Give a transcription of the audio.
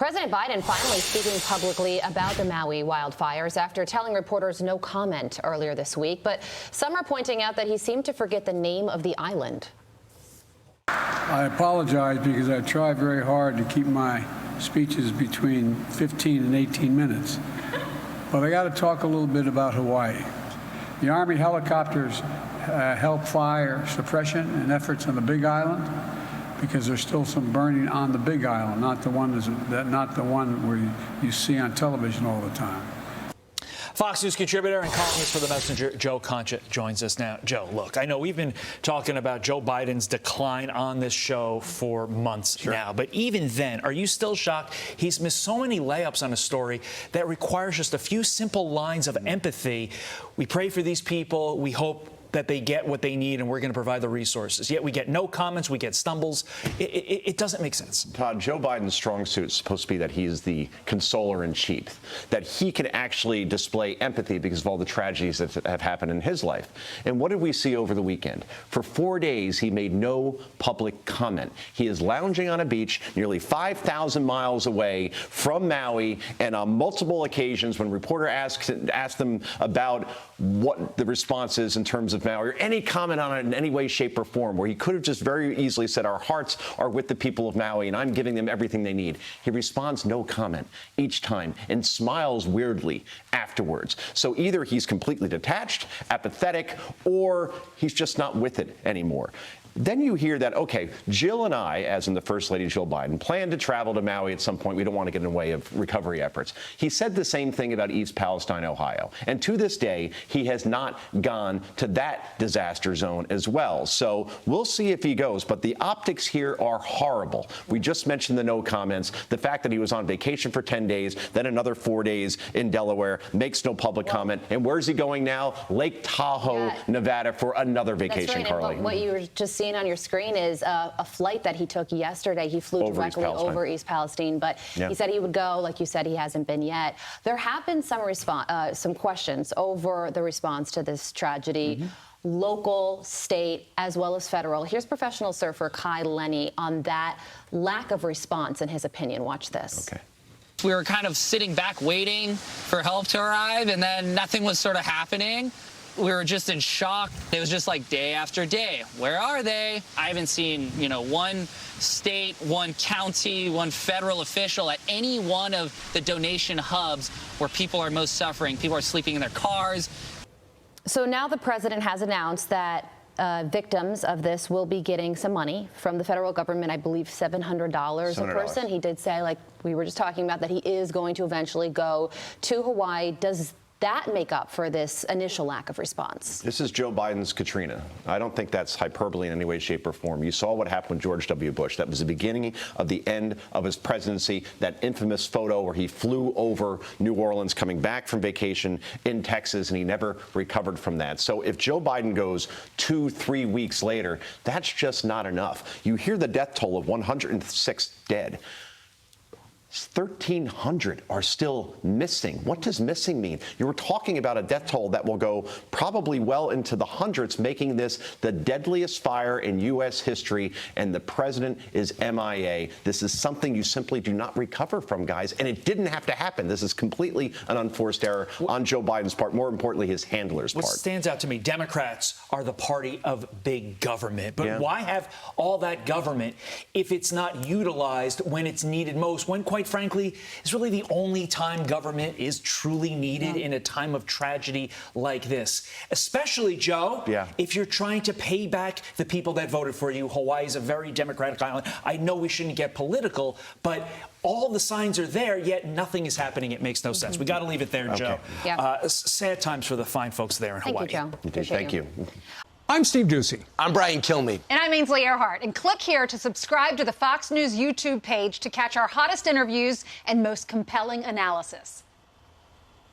President Biden finally speaking publicly about the Maui wildfires after telling reporters no comment earlier this week. But some are pointing out that he seemed to forget the name of the island. I apologize because I try very hard to keep my speeches between 15 and 18 minutes. But I got to talk a little bit about Hawaii. The Army helicopters help fire suppression and efforts on the Big Island, because there's still some burning on the Big Island, not the one where you see on television all the time. Fox News contributor and columnist for The Messenger, Joe Concha, joins us now. Joe, look, I know we've been talking about Joe Biden's decline on this show for months now, but even then, are you still shocked he's missed so many layups on a story that requires just a few simple lines of empathy? We pray for these people. We hope that they get what they need, and we're going to provide the resources. Yet we get no comments, we get stumbles. It doesn't make sense. Todd, Joe Biden's strong suit is supposed to be that he is the consoler in chief, that he can actually display empathy because of all the tragedies that have happened in his life. And what did we see over the weekend? For 4 days, he made no public comment. He is lounging on a beach nearly 5,000 miles away from Maui, and on multiple occasions, when a reporter asked them about what the response is in terms of Maui, or any comment on it in any way, shape, or form, where he could have just very easily said, our hearts are with the people of Maui, and I'm giving them everything they need. He responds no comment each time and smiles weirdly afterwards. So either he's completely detached, apathetic, or he's just not with it anymore. Then you hear that, okay, Jill and I, as in the First Lady Jill Biden, plan to travel to Maui at some point. We don't want to get in the way of recovery efforts. He said the same thing about East Palestine, Ohio. And to this day, he has not gone to that disaster zone as well. So we'll see if he goes. But the optics here are horrible. We just mentioned the no comments. The fact that he was on vacation for 10 days, then another 4 days in Delaware, makes no public comment. And where's he going now? Lake Tahoe, Nevada, for another vacation, Carley. What you were just seeing on your screen is a flight that he took yesterday. He flew directly over East Palestine, but he said he would go. Like you said, he hasn't been yet. There have been some questions over the response to this tragedy. Local, state, as well as federal. Here's professional surfer Kai Lenny on that lack of response, in his opinion. Watch this. Okay. We were kind of sitting back waiting for help to arrive, and then nothing was sort of happening. We were just in shock. It was just like day after day. Where are they? I haven't seen, one state, one county, one federal official at any one of the donation hubs where people are most suffering. People are sleeping in their cars. So now the president has announced that victims of this will be getting some money from the federal government, I believe $700 a person. He did say, like we were just talking about, that he is going to eventually go to Hawaii. Does that make up for this initial lack of response? This is Joe Biden's Katrina. I don't think that's hyperbole in any way, shape, or form. You saw what happened with George W. Bush. That was the beginning of the end of his presidency, that infamous photo where he flew over New Orleans coming back from vacation in Texas, and he never recovered from that. So if Joe Biden goes 2-3 weeks later, that's just not enough. You hear the death toll of 106 dead. 1,300 are still missing. What does missing mean? You were talking about a death toll that will go probably well into the hundreds, making this the deadliest fire in U.S. history, and the president is MIA. This is something you simply do not recover from, guys, and it didn't have to happen. This is completely an unforced error on Joe Biden's part, more importantly, his handler's part. What stands out to me, Democrats are the party of big government, but why have all that government if it's not utilized when it's needed most, when, quite frankly, is really the only time government is truly needed in a time of tragedy like this. Especially, Joe, if you're trying to pay back the people that voted for you. Hawaii is a very democratic island. I know we shouldn't get political, but all the signs are there, yet nothing is happening. It makes no sense. We got to leave it there, Joe. Sad times for the fine folks there in Hawaii. Thank you, Joe. Thank you. I'm Steve Ducey. I'm Brian Kilmeade. And I'm Ainsley Earhart. And click here to subscribe to the Fox News YouTube page to catch our hottest interviews and most compelling analysis.